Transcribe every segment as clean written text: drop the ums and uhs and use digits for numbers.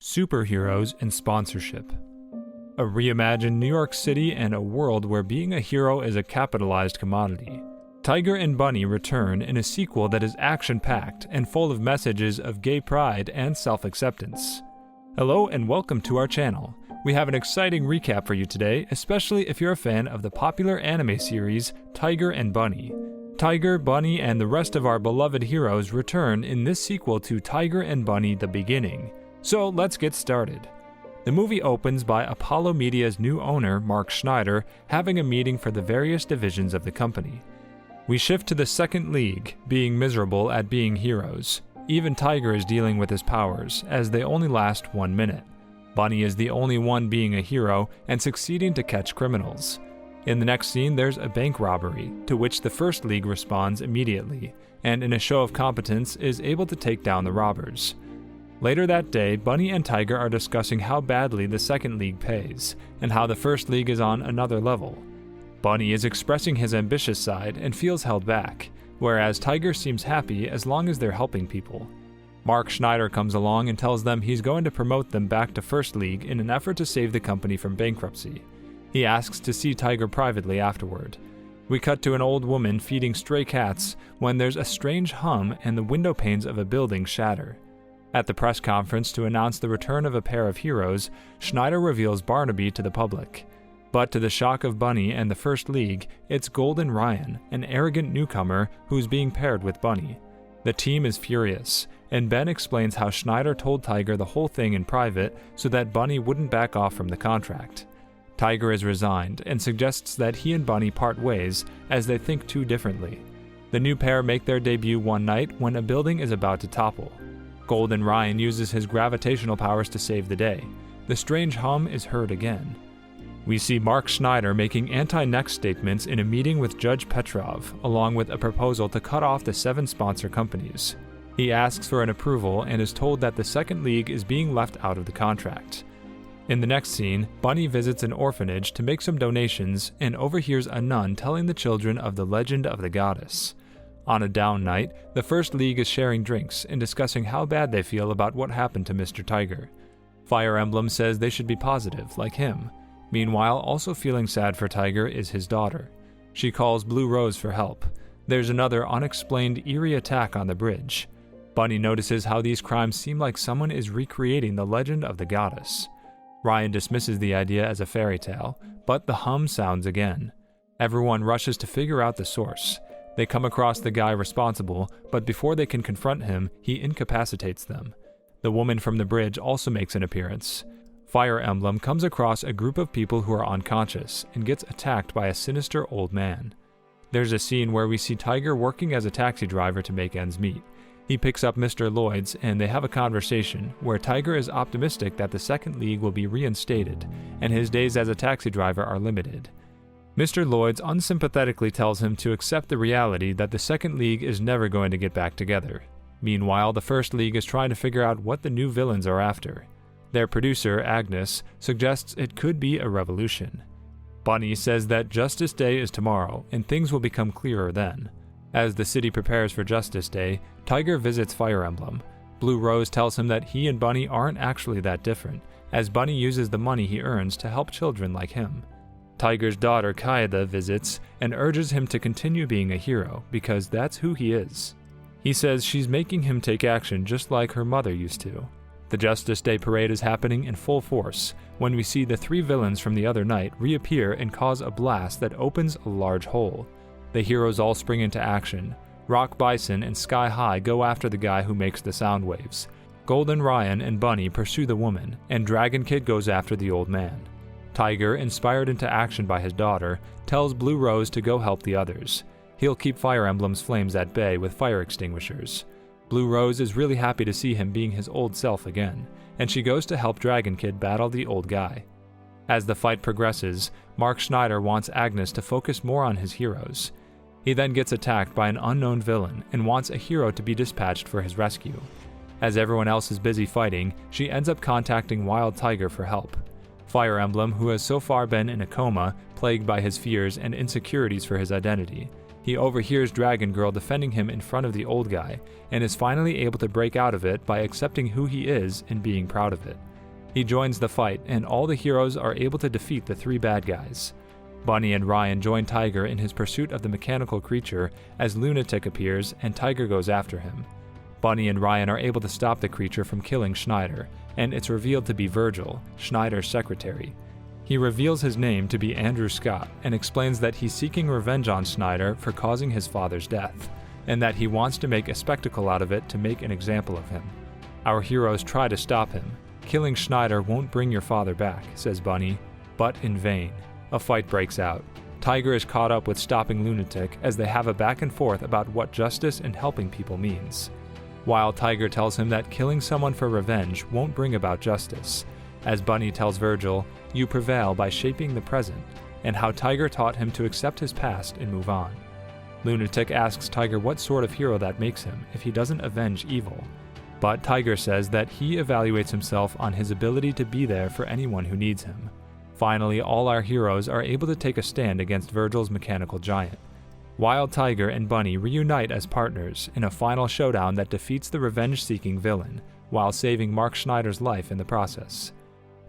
superheroes and sponsorship. A reimagined New York City and a world where being a hero is a capitalized commodity. Tiger and Bunny return in a sequel that is action-packed and full of messages of gay pride and self-acceptance. Hello and welcome to our channel. We have an exciting recap for you today, especially if you're a fan of the popular anime series Tiger and Bunny. Tiger, Bunny, and the rest of our beloved heroes return in this sequel to Tiger and Bunny: The Beginning. So let's get started. The movie opens by Apollon Media's new owner, Mark Schneider, having a meeting for the various divisions of the company. We shift to the second league, being miserable at being heroes. Even Tiger is dealing with his powers, as they only last 1 minute. Bunny is the only one being a hero and succeeding to catch criminals. In the next scene, there's a bank robbery, to which the first league responds immediately, and in a show of competence is able to take down the robbers. Later that day, Bunny and Tiger are discussing how badly the second league pays, and how the first league is on another level. Bunny is expressing his ambitious side and feels held back, whereas Tiger seems happy as long as they're helping people. Mark Schneider comes along and tells them he's going to promote them back to First League in an effort to save the company from bankruptcy. He asks to see Tiger privately afterward. We cut to an old woman feeding stray cats when there's a strange hum and the window panes of a building shatter. At the press conference to announce the return of a pair of heroes, Schneider reveals Barnaby to the public. But to the shock of Bunny and the First League, it's Goden Ryan, an arrogant newcomer who's being paired with Bunny. The team is furious, and Ben explains how Schneider told Tiger the whole thing in private so that Bunny wouldn't back off from the contract. Tiger is resigned and suggests that he and Bunny part ways as they think too differently. The new pair make their debut one night when a building is about to topple. Goden Ryan uses his gravitational powers to save the day. The strange hum is heard again. We see Mark Schneider making anti-next statements in a meeting with Judge Petrov, along with a proposal to cut off the 7 sponsor companies. He asks for an approval and is told that the second league is being left out of the contract. In the next scene, Bunny visits an orphanage to make some donations and overhears a nun telling the children of the legend of the goddess. On a down night, the First League is sharing drinks and discussing how bad they feel about what happened to Mr. Tiger. Fire Emblem says they should be positive, like him. Meanwhile, also feeling sad for Tiger is his daughter. She calls Blue Rose for help. There's another unexplained eerie attack on the bridge. Bunny notices how these crimes seem like someone is recreating the legend of the goddess. Ryan dismisses the idea as a fairy tale, but the hum sounds again. Everyone rushes to figure out the source. They come across the guy responsible, but before they can confront him, he incapacitates them. The woman from the bridge also makes an appearance. Fire Emblem comes across a group of people who are unconscious and gets attacked by a sinister old man. There's a scene where we see Tiger working as a taxi driver to make ends meet. He picks up Mr. Lloyd's and they have a conversation where Tiger is optimistic that the second league will be reinstated and his days as a taxi driver are limited. Mr. Lloyd's unsympathetically tells him to accept the reality that the second league is never going to get back together. Meanwhile, the First League is trying to figure out what the new villains are after. Their producer, Agnes, suggests it could be a revolution. Bunny says that Justice Day is tomorrow, and things will become clearer then. As the city prepares for Justice Day, Tiger visits Fire Emblem. Blue Rose tells him that he and Bunny aren't actually that different, as Bunny uses the money he earns to help children like him. Tiger's daughter, Kaida, visits and urges him to continue being a hero, because that's who he is. He says she's making him take action just like her mother used to. The Justice Day parade is happening in full force when we see the 3 villains from the other night reappear and cause a blast that opens a large hole. The heroes all spring into action. Rock Bison and Sky High go after the guy who makes the sound waves. Goden Ryan and Bunny pursue the woman, and Dragon Kid goes after the old man. Tiger, inspired into action by his daughter, tells Blue Rose to go help the others. He'll keep Fire Emblem's flames at bay with fire extinguishers. Blue Rose is really happy to see him being his old self again, and she goes to help Dragon Kid battle the old guy. As the fight progresses, Mark Schneider wants Agnes to focus more on his heroes. He then gets attacked by an unknown villain and wants a hero to be dispatched for his rescue. As everyone else is busy fighting, she ends up contacting Wild Tiger for help. Fire Emblem, who has so far been in a coma, plagued by his fears and insecurities for his identity. He overhears Dragon Girl defending him in front of the old guy, and is finally able to break out of it by accepting who he is and being proud of it. He joins the fight, and all the heroes are able to defeat the 3 bad guys. Bunny and Ryan join Tiger in his pursuit of the mechanical creature as Lunatic appears and Tiger goes after him. Bunny and Ryan are able to stop the creature from killing Schneider, and it's revealed to be Virgil, Schneider's secretary. He reveals his name to be Andrew Scott and explains that he's seeking revenge on Schneider for causing his father's death, and that he wants to make a spectacle out of it to make an example of him. Our heroes try to stop him. Killing Schneider won't bring your father back, says Bunny, but in vain. A fight breaks out. Tiger is caught up with stopping Lunatic as they have a back and forth about what justice and helping people means. While Tiger tells him that killing someone for revenge won't bring about justice, as Bunny tells Virgil, you prevail by shaping the present, and how Tiger taught him to accept his past and move on. Lunatic asks Tiger what sort of hero that makes him if he doesn't avenge evil. But Tiger says that he evaluates himself on his ability to be there for anyone who needs him. Finally, all our heroes are able to take a stand against Virgil's mechanical giant. Wild Tiger and Bunny reunite as partners in a final showdown that defeats the revenge-seeking villain, while saving Mark Schneider's life in the process.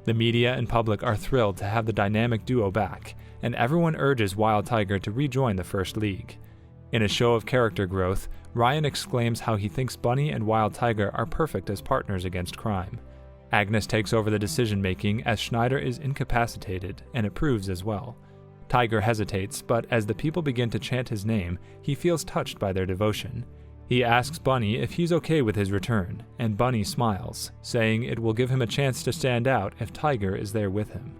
The media and public are thrilled to have the dynamic duo back, and everyone urges Wild Tiger to rejoin the First League. In a show of character growth, Ryan exclaims how he thinks Bunny and Wild Tiger are perfect as partners against crime. Agnes takes over the decision-making as Schneider is incapacitated and approves as well. Tiger hesitates, but as the people begin to chant his name, he feels touched by their devotion. He asks Bunny if he's okay with his return, and Bunny smiles, saying it will give him a chance to stand out if Tiger is there with him.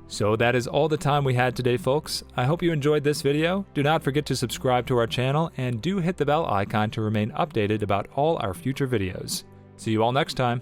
So that is all the time we had today, folks. I hope you enjoyed this video. Do not forget to subscribe to our channel, and do hit the bell icon to remain updated about all our future videos. See you all next time.